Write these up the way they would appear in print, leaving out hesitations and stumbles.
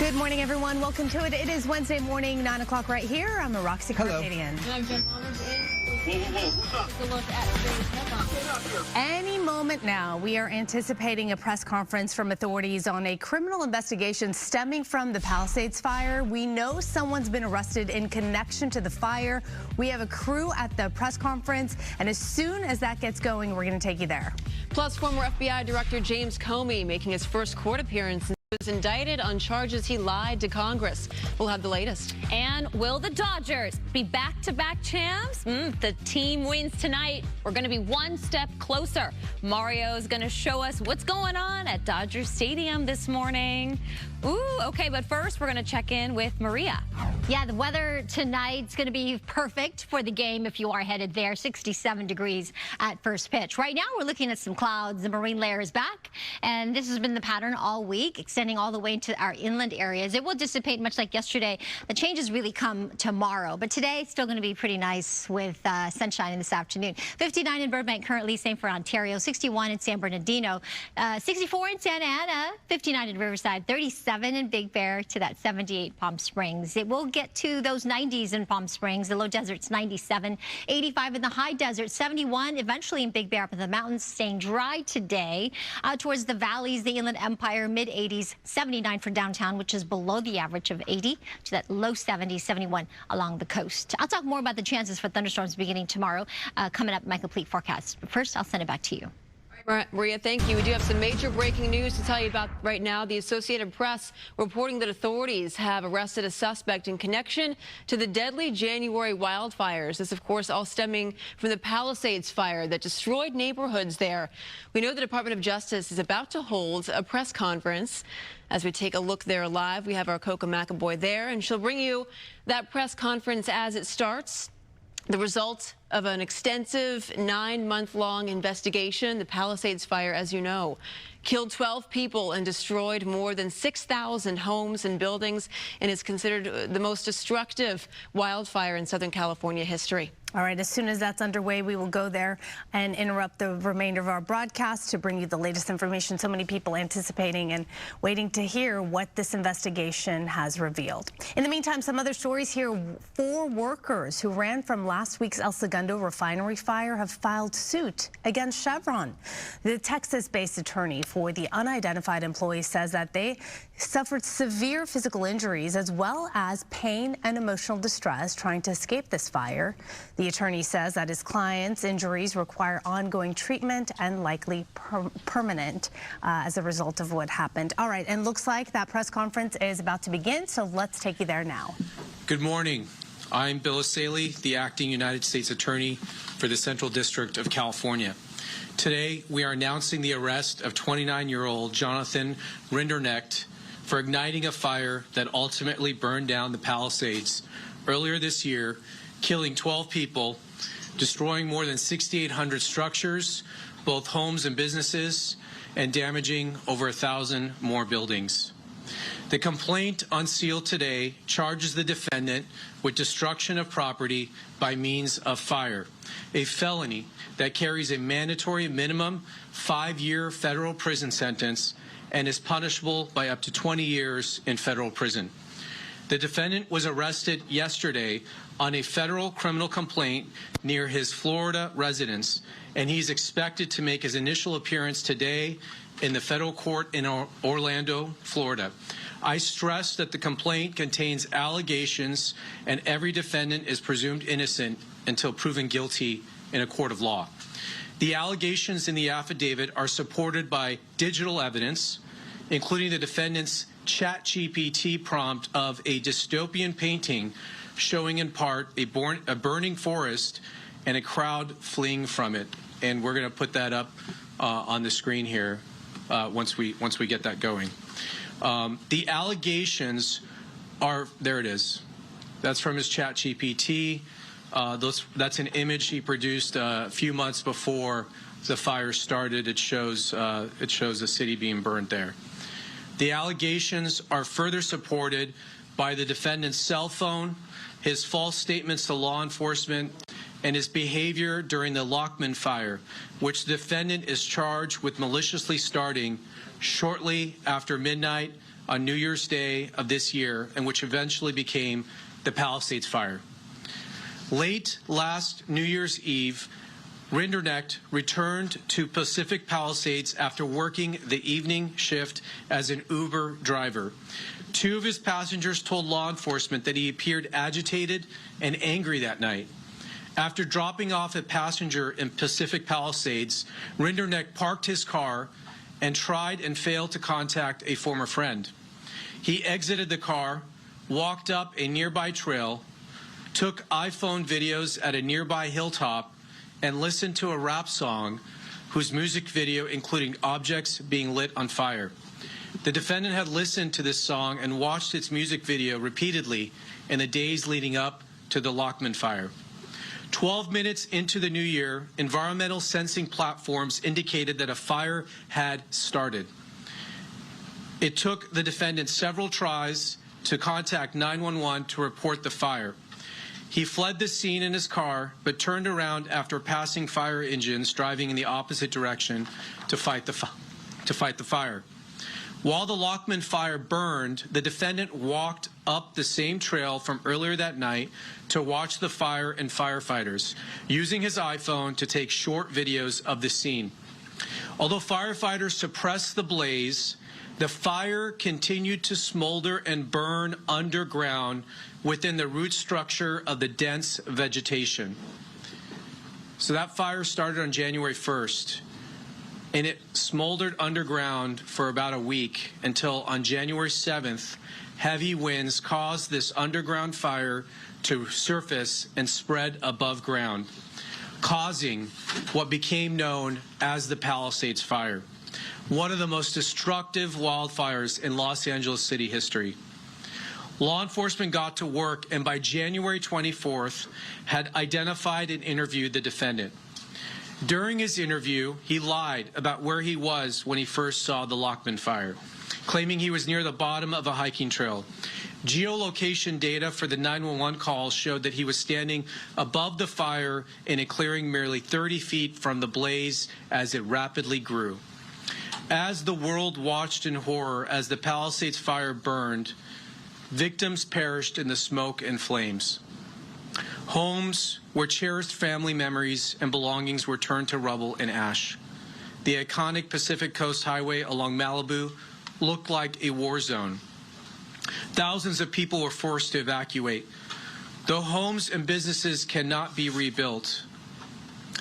Good morning, everyone. Welcome to it. It is Wednesday morning, 9 o'clock right here. I'm Roxy Carpadian. Any moment now, we are anticipating a press conference from authorities on a criminal investigation stemming from the Palisades Fire. We know someone's been arrested in connection to the fire. We have a crew at the press conference, and as soon as that gets going, we're going to take you there. Plus, former FBI Director James Comey making his first court appearance. Was indicted on charges he lied to Congress. We'll have the latest. And will the Dodgers be back-to-back champs? The team wins tonight. We're going to be one step closer. Mario is going to show us what's going on at Dodger Stadium this morning. Ooh, okay, but first we're going to check in with Maria. Yeah, the weather tonight's going to be perfect for the game if you are headed there. 67 degrees at first pitch. Right now we're looking at some clouds. The marine layer is back, and this has been the pattern all week, extending all the way into our inland areas. It will dissipate much like yesterday. The changes really come tomorrow, but today it's still going to be pretty nice with sunshine in this afternoon. 59 in Burbank currently, same for Ontario. 61 in San Bernardino, 64 in Santa Ana, 59 in Riverside, 37 in Big Bear, to that 78 Palm Springs. It will get to those 90s in Palm Springs. The low desert's 97, 85 in the high desert, 71 eventually in Big Bear up in the mountains, staying dry today. Towards the valleys, the Inland Empire, mid 80s, 79 for downtown, which is below the average of 80, to that low 70s, 71 along the coast. I'll talk more about the chances for thunderstorms beginning tomorrow, coming up in my complete forecast. But first, I'll send it back to you. Maria, thank you. We do have some major breaking news to tell you about right now. The Associated Press reporting that authorities have arrested a suspect in connection to the deadly January wildfires. This, of course, all stemming from the Palisades Fire that destroyed neighborhoods there. We know the Department of Justice is about to hold a press conference. As we take a look there live, we have our Coca McAvoy there, and she'll bring you that press conference as it starts. The result of an extensive 9-month-long investigation. The Palisades Fire, as you know, killed 12 people and destroyed more than 6,000 homes and buildings, and is considered the most destructive wildfire in Southern California history. All right, as soon as that's underway, we will go there and interrupt the remainder of our broadcast to bring you the latest information. So many people anticipating and waiting to hear what this investigation has revealed. In the meantime, some other stories here. 4 workers who ran from last week's El Segundo refinery fire have filed suit against Chevron. The Texas-based attorney for the unidentified employee says that they suffered severe physical injuries as well as pain and emotional distress trying to escape this fire. The attorney says that his client's injuries require ongoing treatment and likely permanent as a result of what happened. All right, and looks like that press conference is about to begin, so let's take you there now. Good morning. I'm Bill Asaley, the acting United States Attorney for the Central District of California. Today, we are announcing the arrest of 29-year-old Jonathan Rinderknecht for igniting a fire that ultimately burned down the Palisades earlier this year, killing 12 people, destroying more than 6,800 structures, both homes and businesses, and damaging over 1,000 more buildings. The complaint unsealed today charges the defendant with destruction of property by means of fire, a felony that carries a mandatory minimum 5-year federal prison sentence and is punishable by up to 20 years in federal prison. The defendant was arrested yesterday on a federal criminal complaint near his Florida residence, and he's expected to make his initial appearance today in the federal court in Orlando, Florida. I stress that the complaint contains allegations, and every defendant is presumed innocent until proven guilty in a court of law. The allegations in the affidavit are supported by digital evidence, including the defendant's ChatGPT prompt of a dystopian painting showing in part a burning forest and a crowd fleeing from it. And we're going to put that up on the screen here once we get that going. The allegations are, there it is. That's from his ChatGPT. That's an image he produced a few months before the fire started. It shows the city being burned there. The allegations are further supported by the defendant's cell phone, his false statements to law enforcement, and his behavior during the Lockman fire, which the defendant is charged with maliciously starting shortly after midnight on New Year's Day of this year, and which eventually became the Palisades Fire. Late last New Year's Eve, Rinderknecht returned to Pacific Palisades after working the evening shift as an Uber driver. Two of his passengers told law enforcement that he appeared agitated and angry that night. After dropping off a passenger in Pacific Palisades, Rinderknecht parked his car and tried and failed to contact a former friend. He exited the car, walked up a nearby trail, took iPhone videos at a nearby hilltop, and listened to a rap song whose music video including objects being lit on fire. The defendant had listened to this song and watched its music video repeatedly in the days leading up to the Lockman fire. 12 minutes into the new year, environmental sensing platforms indicated that a fire had started. It took the defendant several tries to contact 911 to report the fire. He fled the scene in his car, but turned around after passing fire engines driving in the opposite direction to fight the fire. While the Lockman fire burned, the defendant walked up the same trail from earlier that night to watch the fire and firefighters, using his iPhone to take short videos of the scene. Although firefighters suppressed the blaze, the fire continued to smolder and burn underground within the root structure of the dense vegetation. So that fire started on January 1st, and it smoldered underground for about a week until on January 7th, heavy winds caused this underground fire to surface and spread above ground, causing what became known as the Palisades Fire, one of the most destructive wildfires in Los Angeles City history. Law enforcement got to work and by January 24th had identified and interviewed the defendant. During his interview, he lied about where he was when he first saw the Lockman fire, claiming he was near the bottom of a hiking trail. Geolocation data for the 911 calls showed that he was standing above the fire in a clearing merely 30 feet from the blaze as it rapidly grew. As the world watched in horror as the Palisades fire burned, victims perished in the smoke and flames. Homes where cherished family memories and belongings were turned to rubble and ash. The iconic Pacific Coast Highway along Malibu looked like a war zone. Thousands of people were forced to evacuate. Though homes and businesses cannot be rebuilt,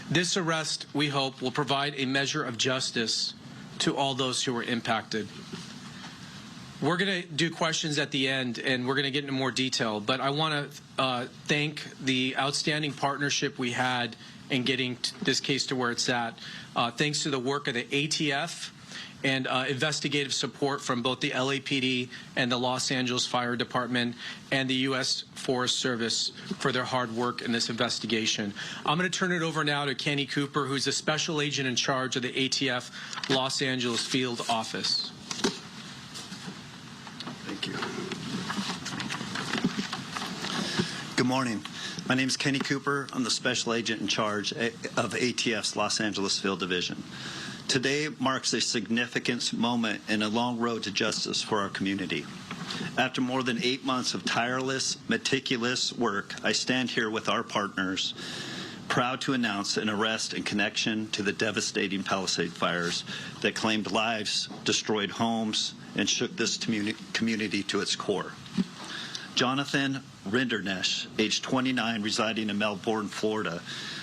this arrest, we hope, will provide a measure of justice to all those who were impacted. We're going to do questions at the end, and we're going to get into more detail, but I want to thank the outstanding partnership we had in getting this case to where it's at. Thanks to the work of the ATF and investigative support from both the LAPD and the Los Angeles Fire Department and the U.S. Forest Service for their hard work in this investigation. I'm going to turn it over now to Kenny Cooper, who's the special agent in charge of the ATF Los Angeles Field Office. Thank you. Good morning. My name is Kenny Cooper. I'm the special agent in charge of ATF's Los Angeles Field Division. Today marks a significant moment in a long road to justice for our community. After more than 8 months of tireless, meticulous work, I stand here with our partners, proud to announce an arrest in connection to the devastating Palisades fires that claimed lives, destroyed homes, and shook this community to its core. Jonathan Rinderknecht, age 29, residing in Melbourne, Florida,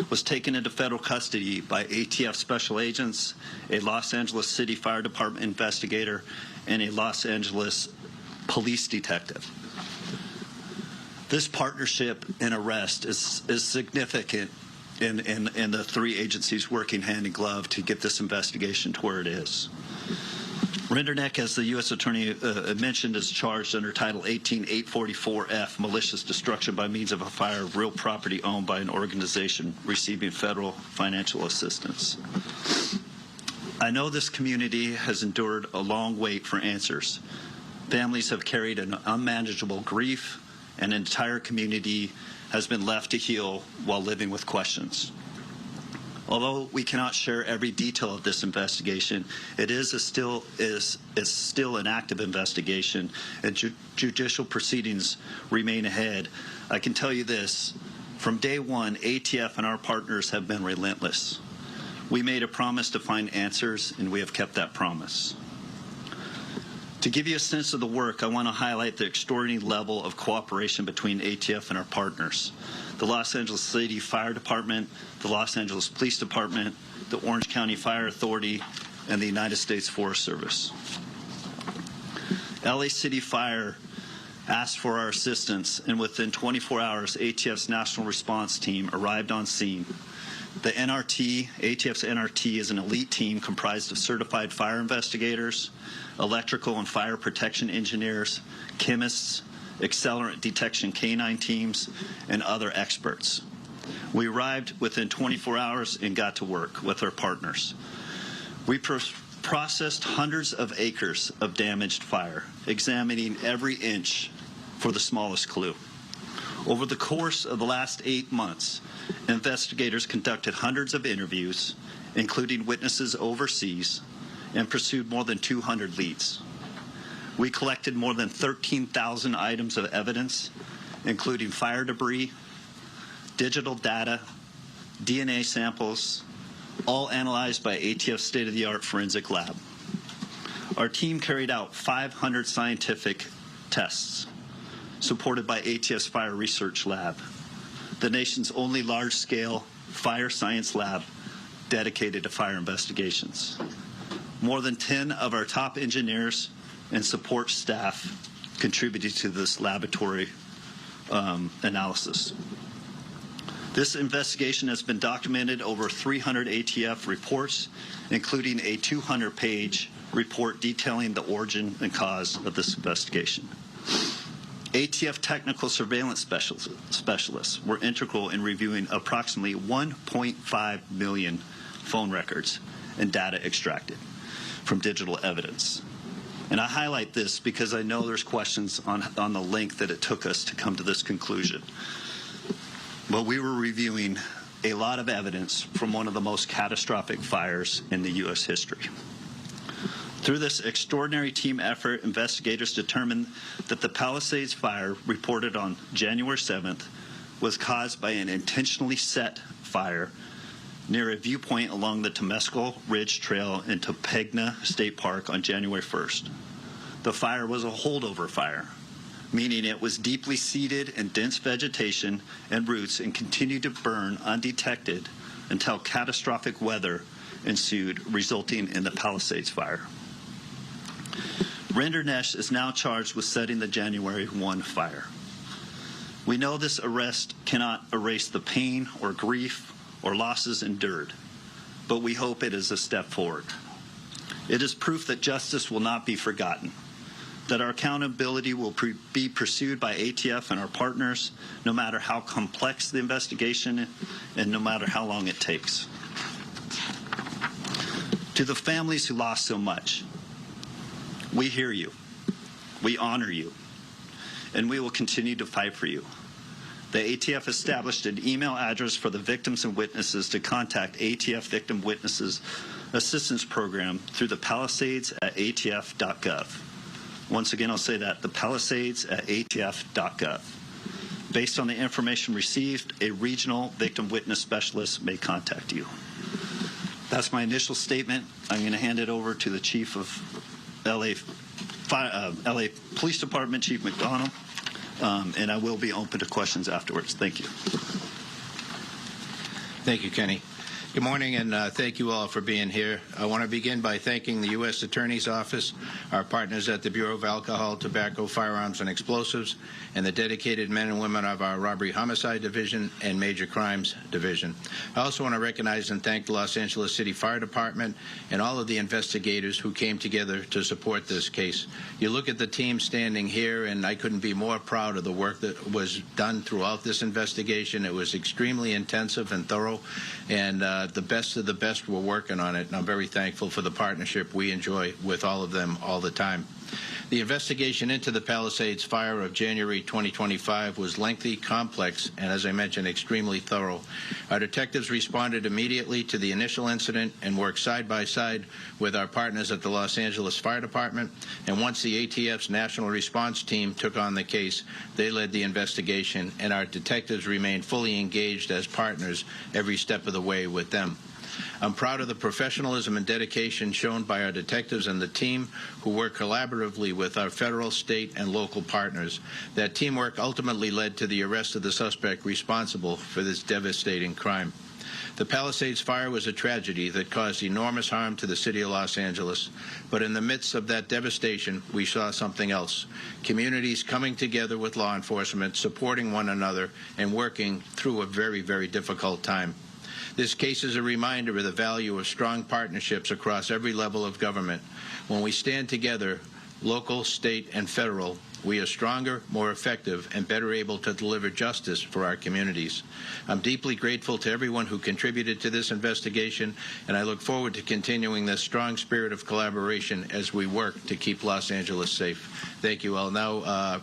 was taken into federal custody by ATF special agents, a Los Angeles City Fire Department investigator, and a Los Angeles police detective. This partnership and arrest is significant in the three agencies working hand in glove to get this investigation to where it is. Rinderknecht, as the U.S. Attorney mentioned, is charged under Title 18-844F, malicious destruction by means of a fire of real property owned by an organization receiving federal financial assistance. I know this community has endured a long wait for answers. Families have carried an unmanageable grief, and an entire community has been left to heal while living with questions. Although we cannot share every detail of this investigation, it is still an active investigation, and judicial proceedings remain ahead. I can tell you this: from day one, ATF and our partners have been relentless. We made a promise to find answers, and we have kept that promise. To give you a sense of the work, I want to highlight the extraordinary level of cooperation between ATF and our partners: the Los Angeles City Fire Department, the Los Angeles Police Department, the Orange County Fire Authority, and the United States Forest Service. LA City Fire asked for our assistance, and within 24 hours, ATF's National Response Team arrived on scene. The NRT, ATF's NRT, is an elite team comprised of certified fire investigators, electrical and fire protection engineers, chemists, accelerant detection canine teams, and other experts. We arrived within 24 hours and got to work with our partners. We processed hundreds of acres of damaged fire, examining every inch for the smallest clue. Over the course of the last 8 months, investigators conducted hundreds of interviews, including witnesses overseas, and pursued more than 200 leads. We collected more than 13,000 items of evidence, including fire debris, digital data, DNA samples, all analyzed by ATF's state-of-the-art forensic lab. Our team carried out 500 scientific tests, supported by ATF's Fire Research Lab, the nation's only large-scale fire science lab dedicated to fire investigations. More than 10 of our top engineers and support staff contributed to this laboratory analysis. This investigation has been documented over 300 ATF reports, including a 200-page report detailing the origin and cause of this investigation. ATF technical surveillance specialists were integral in reviewing approximately 1.5 million phone records and data extracted from digital evidence. And I highlight this because I know there's questions on the length that it took us to come to this conclusion. But we were reviewing a lot of evidence from one of the most catastrophic fires in the U.S. history. Through this extraordinary team effort, investigators determined that the Palisades Fire, reported on January 7th, was caused by an intentionally set fire near a viewpoint along the Temescal Ridge Trail in Topanga State Park on January 1st. The fire was a holdover fire, meaning it was deeply seated in dense vegetation and roots and continued to burn undetected until catastrophic weather ensued, resulting in the Palisades Fire. Rendernesh is now charged with setting the January 1 fire. We know this arrest cannot erase the pain or grief or losses endured, but we hope it is a step forward. It is proof that justice will not be forgotten, that our accountability will be pursued by ATF and our partners, no matter how complex the investigation and no matter how long it takes. To the families who lost so much, we hear you, we honor you, and we will continue to fight for you. The ATF established an email address for the victims and witnesses to contact ATF Victim Witnesses Assistance Program through the Palisades at atf.gov. Once again, I'll say that, the Palisades at atf.gov. Based on the information received, a regional victim witness specialist may contact you. That's my initial statement. I'm going to hand it over to the Chief of LA Police Department, Chief McDonald, and I will be open to questions afterwards. Thank you. Thank you, Kenny. Good morning, and thank you all for being here. I want to begin by thanking the U.S. Attorney's Office, our partners at the Bureau of Alcohol, Tobacco, Firearms, and Explosives, and the dedicated men and women of our Robbery Homicide Division and Major Crimes Division. I also want to recognize and thank the Los Angeles City Fire Department and all of the investigators who came together to support this case. You look at the team standing here, and I couldn't be more proud of the work that was done throughout this investigation. It was extremely intensive and thorough, and the best of the best were working on it, and I'm very thankful for the partnership we enjoy with all of them all the time. The investigation into the Palisades Fire of January 2025 was lengthy, complex, and, as I mentioned, extremely thorough. Our detectives responded immediately to the initial incident and worked side by side with our partners at the Los Angeles Fire Department. And once the ATF's National Response Team took on the case, they led the investigation, and our detectives remained fully engaged as partners every step of the way with them. I'm proud of the professionalism and dedication shown by our detectives and the team who work collaboratively with our federal, state, and local partners. That teamwork ultimately led to the arrest of the suspect responsible for this devastating crime. The Palisades Fire was a tragedy that caused enormous harm to the city of Los Angeles. But in the midst of that devastation, we saw something else. Communities coming together with law enforcement, supporting one another, and working through a very, very difficult time. This case is a reminder of the value of strong partnerships across every level of government. When we stand together, local, state, and federal, we are stronger, more effective, and better able to deliver justice for our communities. I'm deeply grateful to everyone who contributed to this investigation, and I look forward to continuing this strong spirit of collaboration as we work to keep Los Angeles safe. Thank you. I'll now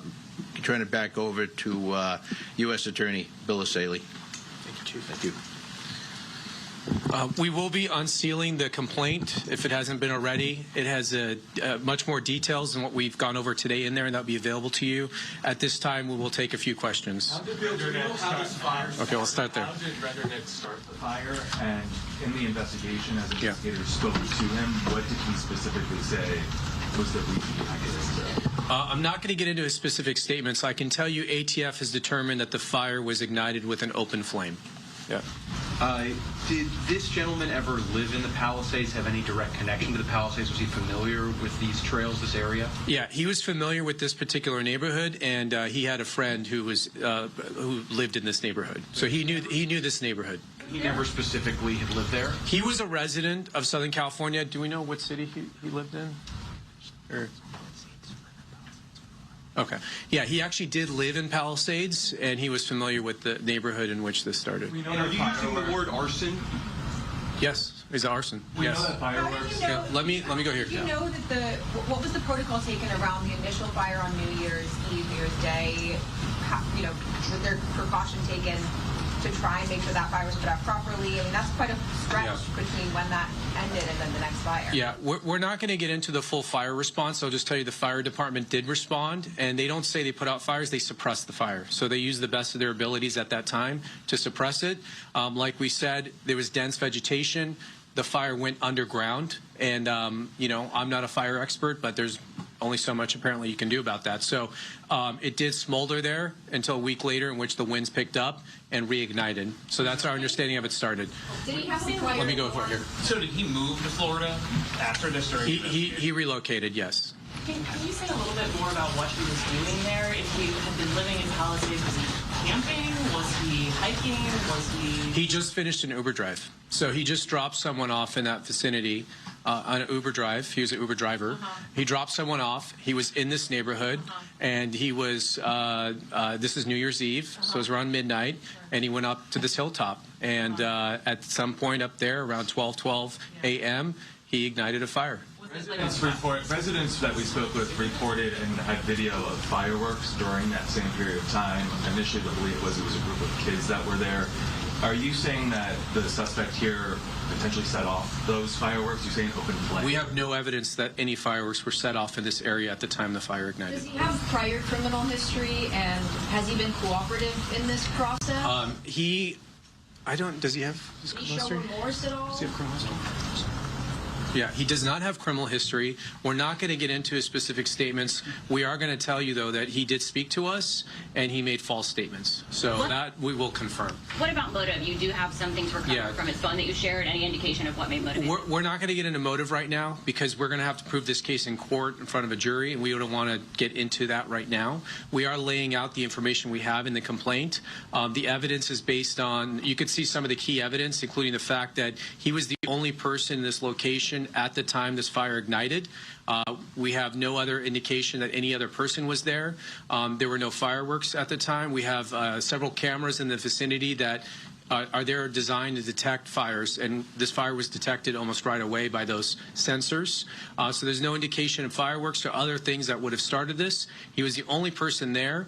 turn it back over to U.S. Attorney Palisades. Thank you, Chief. Thank you. We will be unsealing the complaint if it hasn't been already. It has much more details than what we've gone over today in there, and that'll be available to you. At this time, we will take a few questions. Okay, we'll start there. How did Reddernick start the fire? And in the investigation, as investigators spoke to him, what did he specifically say was the reason behind it? I'm not going to get into his specific statements. I can tell you ATF has determined that the fire was ignited with an open flame. Yeah. Did this gentleman ever live in the Palisades, have any direct connection to the Palisades? Was he familiar with these trails, this area? Yeah, he was familiar with this particular neighborhood, and he had a friend who was who lived in this neighborhood. So he knew this neighborhood. He never specifically had lived there? He was a resident of Southern California. Do we know what city he lived in? Or... Okay. Yeah, he actually did live in Palisades, and he was familiar with the neighborhood in which this started. And are you using the word arson? Yes, it's arson. Yes. Know that fireworks. Yeah, let me go here. Do you know that what was the protocol taken around the initial fire on New Year's Eve, New Year's Day? Was there precaution taken to try and make sure that fire was put out properly? I mean, that's quite a stretch between when that ended and then the next fire. Yeah, we're not going to get into the full fire response. I'll just tell you the fire department did respond, and they don't say they put out fires, they suppress the fire. So they use the best of their abilities at that time to suppress it. Like we said, there was dense vegetation. The fire went underground, and, you know, I'm not a fire expert, but there's only so much apparently you can do about that. So it did smolder there until a week later, in which the winds picked up and reignited. So that's our understanding of it started. Did he have to Let me go for it here. So did he move to Florida after this? Or He relocated, yes. Can you say a little bit more about what he was doing there? If he had been living in Palisades, was he camping? Was he hiking? Was he... He just finished an Uber drive. So he just dropped someone off in that vicinity on an Uber drive. He was an Uber driver. He dropped someone off. He was in this neighborhood, and he was, this is New Year's Eve, so it was around midnight, and he went up to this hilltop. And at some point up there, around 12 a.m., he ignited a fire. Residents that we spoke with reported and had video of fireworks during that same period of time. Initially, I believe it was a group of kids that were there. Are you saying that the suspect here potentially set off those fireworks? You're saying open flame? We have no evidence that any fireworks were set off in this area at the time the fire ignited. Does he have prior criminal history, and has he been cooperative in this process? Does he have his criminal history? Does he show remorse at all? Does he have criminal history? Yeah, he does not have criminal history. We're not going to get into his specific statements. We are going to tell you, though, that he did speak to us and he made false statements. So that we will confirm. What about motive? You do have some things recovered from his phone that you shared. Any indication of what may motivate? We're not going to get into motive right now because we're going to have to prove this case in court in front of a jury, and we don't want to get into that right now. We are laying out the information we have in the complaint. The evidence is based on, you could see some of the key evidence, including the fact that he was the only person in this location at the time this fire ignited. We have no other indication that any other person was there. There were no fireworks at the time. We have several cameras in the vicinity that are designed to detect fires, and this fire was detected almost right away by those sensors. So there's no indication of fireworks or other things that would have started this. He was the only person there.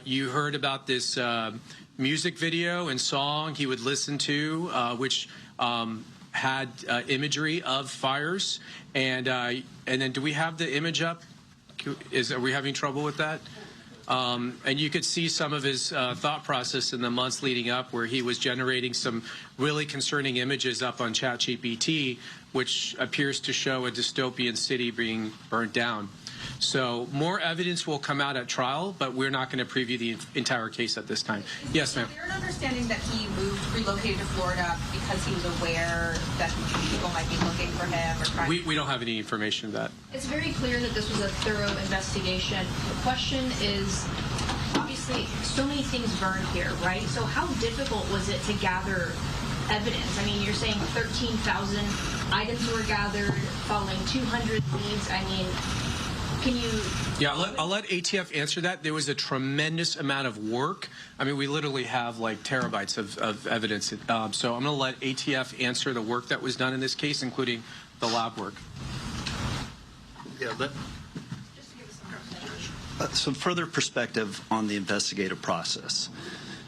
You heard about this music video and song he would listen to, which had imagery of fires. And then, do we have the image up? Are we having trouble with that? And you could see some of his thought process in the months leading up, where he was generating some really concerning images up on ChatGPT, which appears to show a dystopian city being burnt down. So more evidence will come out at trial, but we're not going to preview the entire case at this time. Yes, ma'am. Is there an understanding that he relocated to Florida because he was aware that people might be looking for him or trying? We don't have any information of that. It's very clear that this was a thorough investigation. The question is, obviously, so many things burned here, right? So how difficult was it to gather evidence? I mean, you're saying 13,000 items were gathered, following 200 leads. I mean, can you... Yeah, I'll let ATF answer that. There was a tremendous amount of work. I mean, we literally have like terabytes of evidence. So I'm going to let ATF answer the work that was done in this case, including the lab work. Yeah, some further perspective on the investigative process.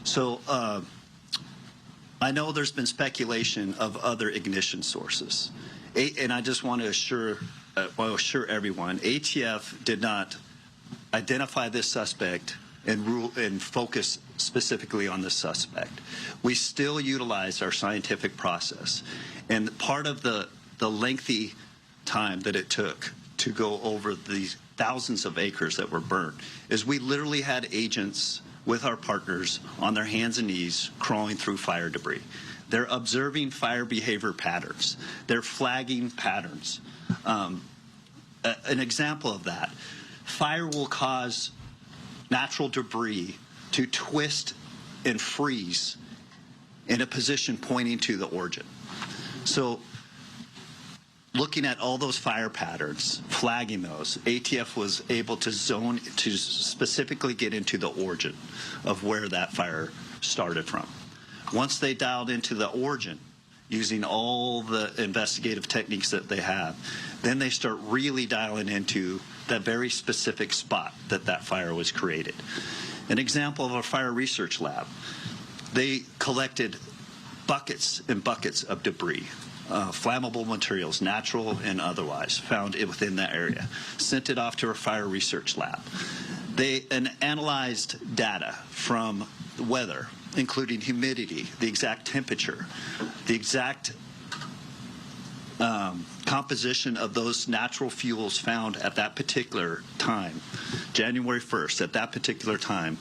So I know there's been speculation of other ignition sources, and I just want to assure everyone, ATF did not identify this suspect and focus specifically on this suspect. We still utilize our scientific process, and part of the lengthy time that it took to go over these thousands of acres that were burned is we literally had agents with our partners on their hands and knees crawling through fire debris. They're observing fire behavior patterns. They're flagging patterns. An example of that, fire will cause natural debris to twist and freeze in a position pointing to the origin. So looking at all those fire patterns, flagging those, ATF was able to zone to specifically get into the origin of where that fire started from. Once they dialed into the origin, using all the investigative techniques that they have, then they start really dialing into that very specific spot that fire was created. An example of a fire research lab, they collected buckets and buckets of debris, flammable materials, natural and otherwise, found within that area, sent it off to a fire research lab. They analyzed data from the weather, including humidity, the exact temperature, the exact composition of those natural fuels found at that particular time, January 1st, at that particular time,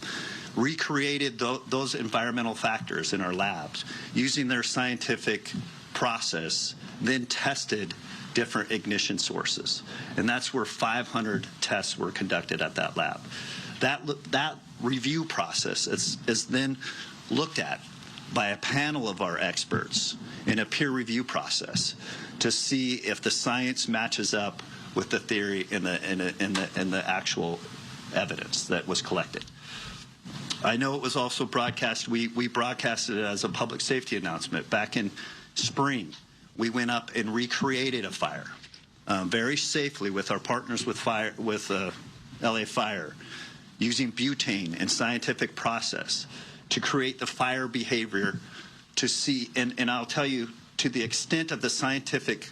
recreated those environmental factors in our labs using their scientific process, then tested different ignition sources. And that's where 500 tests were conducted at that lab. That review process is then looked at by a panel of our experts in a peer review process to see if the science matches up with the theory and the actual evidence that was collected. I know it was also broadcast. We broadcasted it as a public safety announcement back in spring. We went up and recreated a fire very safely with our partners with LA Fire, using butane and scientific process to create the fire behavior to see, and I'll tell you, to the extent of the scientific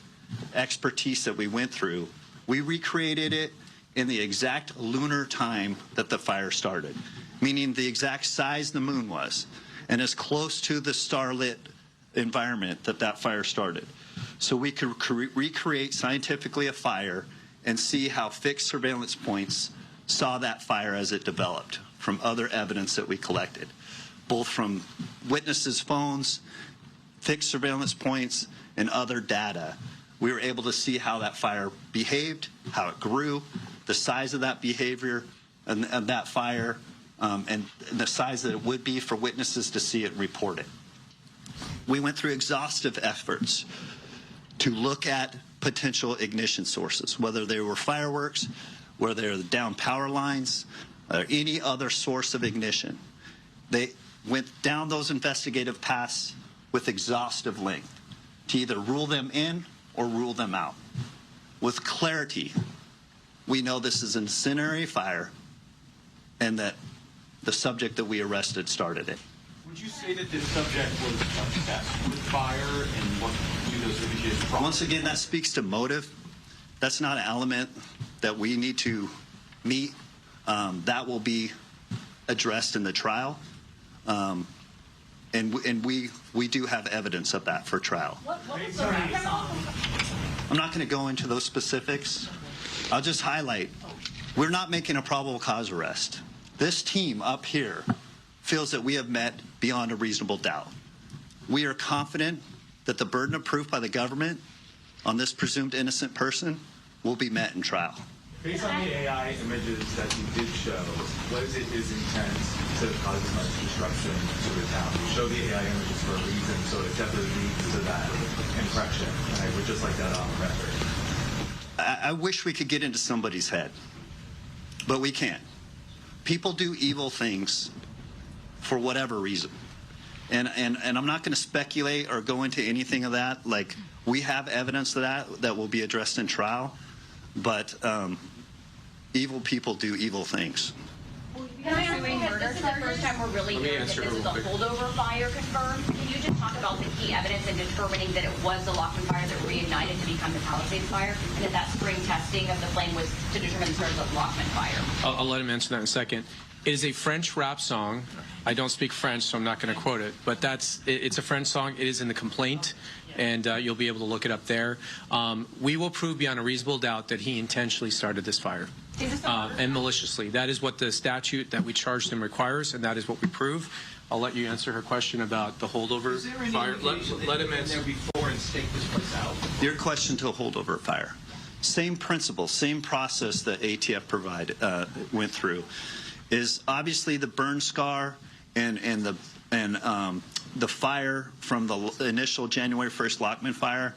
expertise that we went through, we recreated it in the exact lunar time that the fire started, meaning the exact size the moon was, and as close to the starlit environment that fire started. So we could recreate scientifically a fire and see how fixed surveillance points saw that fire as it developed from other evidence that we collected, both from witnesses' phones, fixed surveillance points, and other data. We were able to see how that fire behaved, how it grew, the size of that behavior and that fire, and the size that it would be for witnesses to see it reported. We went through exhaustive efforts to look at potential ignition sources, whether they were fireworks, whether they were down power lines, or any other source of ignition. went down those investigative paths with exhaustive length to either rule them in or rule them out. With clarity, we know this is an incendiary fire and that the subject that we arrested started it. Would you say that this subject was obsessed with fire and what do those images from? Once again, that speaks to motive. That's not an element that we need to meet. That will be addressed in the trial. And we do have evidence of that for trial. What was the rap song? I'm not going to go into those specifics. I'll just highlight, we're not making a probable cause arrest. This team up here feels that we have met beyond a reasonable doubt. We are confident that the burden of proof by the government on this presumed innocent person will be met in trial. Based on the AI images that you did show, was it his intent to cause as much disruption to the town? You show the AI images for a reason, so it definitely leads to that impression. And I would just like that on the record. I wish we could get into somebody's head, but we can't. People do evil things for whatever reason. And I'm not going to speculate or go into anything of that. Like, we have evidence of that will be addressed in trial, but evil people do evil things. Can I ask, this is the first time we're really hearing that this is a holdover fire confirmed. Can you just talk about the key evidence in determining that it was the Lockman fire that reignited to become the Palisades fire, and that spring testing of the flame was to determine the source of Lockman fire? I'll let him answer that in a second. It is a French rap song. I don't speak French, so I'm not going to quote it. But it's a French song. It is in the complaint, and you'll be able to look it up there. We will prove beyond a reasonable doubt that he intentionally started this fire. And maliciously. That is what the statute that we charged him requires, and that is what we prove. I'll let you answer her question about the holdover fire. Let him answer before and stake this place out. Your question to a holdover fire. Same principle, same process that ATF went through. Is obviously the burn scar and the fire from the initial January 1st Lockman fire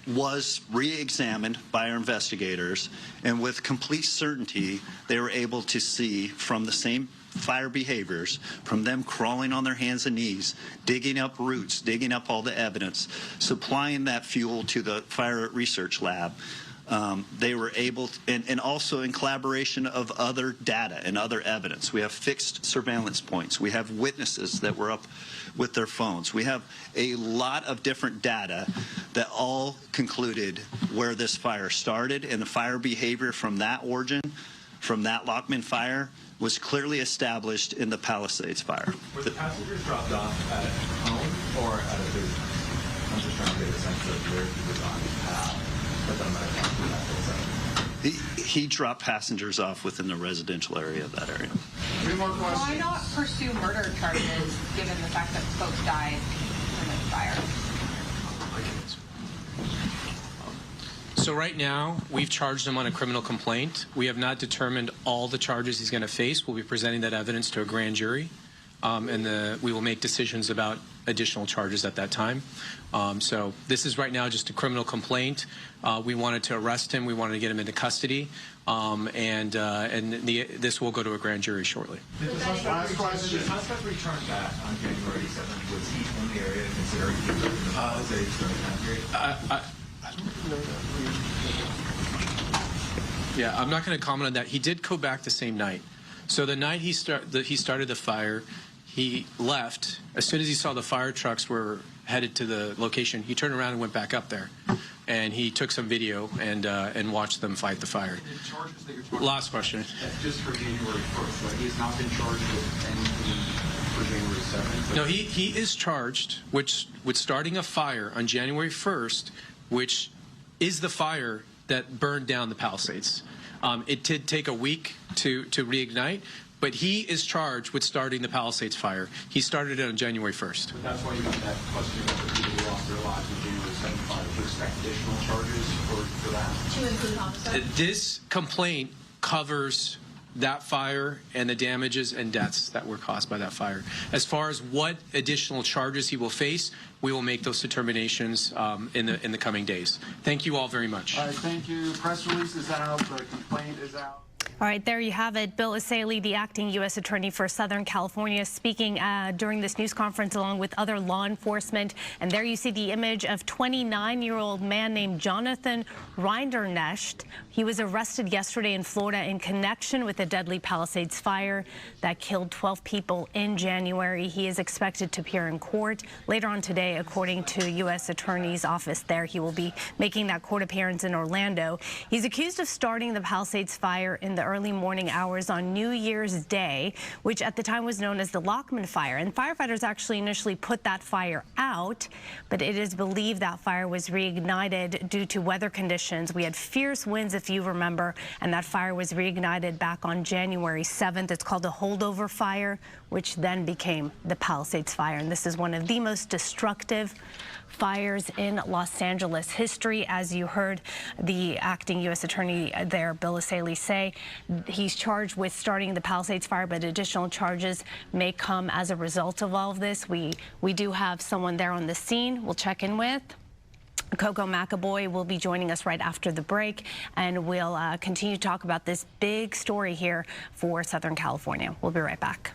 was re-examined by our investigators, and with complete certainty they were able to see from the same fire behaviors, from them crawling on their hands and knees, digging up roots, digging up all the evidence, supplying that fuel to the fire research lab. They were able, and also in collaboration of other data and other evidence. We have fixed surveillance points. We have witnesses that were up with their phones. We have a lot of different data that all concluded where this fire started, and the fire behavior from that origin, from that Lockman fire, was clearly established in the Palisades fire. Were the passengers dropped off at home or at a business? I'm just trying to get a sense of where he was on his path. He dropped passengers off within the residential area of that area. Three more questions. Why not pursue murder charges given the fact that folks died in the fire? So right now, we've charged him on a criminal complaint. We have not determined all the charges he's going to face. We'll be presenting that evidence to a grand jury, and we will make decisions about additional charges at that time. So this is right now just a criminal complaint. We wanted to arrest him. We wanted to get him into custody, this will go to a grand jury shortly. Last question. The suspect returned back on January 7th. Was he in the area considering he was in the Palisades during that period? Yeah, I'm not going to comment on that. He did go back the same night. So the night he started the fire, he left. As soon as he saw the fire trucks were headed to the location, he turned around and went back up there. And he took some video and watched them fight the fire. The charges that you're talking Last question. Just for January 1st, right? He has not been charged with anything for January 7th? No, he is charged with starting a fire on January 1st, which is the fire that burned down the Palisades. It did take a week to reignite, but he is charged with starting the Palisades fire. He started it on January 1st. But that's why you got that question about the people who lost their lives on January 7th fire. To expect additional charges for that? To include homicide? This complaint covers that fire and the damages and deaths that were caused by that fire. As far as what additional charges he will face, we will make those determinations in the coming days. Thank you all very much. All right, thank you. Press release is out. The complaint is out. All right, there you have it. Bill Asaley, the acting U.S. Attorney for Southern California, speaking during this news conference along with other law enforcement. And there you see the image of 29-year-old man named Jonathan Rinderknecht. He was arrested yesterday in Florida in connection with the deadly Palisades Fire that killed 12 people in January. He is expected to appear in court later on today, according to U.S. Attorney's office there. He will be making that court appearance in Orlando. He's accused of starting the Palisades Fire in the early morning hours on New Year's Day, which at the time was known as the Lockman Fire. And firefighters actually initially put that fire out, but it is believed that fire was reignited due to weather conditions. We had fierce winds, if you remember, and that fire was reignited back on January 7th. It's called a holdover fire, which then became the Palisades Fire. And this is one of the most destructive fires in Los Angeles history. As you heard the acting U.S. Attorney there, Bill Asaley, say, he's charged with starting the Palisades Fire, but additional charges may come as a result of all of this. We do have someone there on the scene we'll check in with. Coco McAvoy will be joining us right after the break, and we'll continue to talk about this big story here for Southern California. We'll be right back.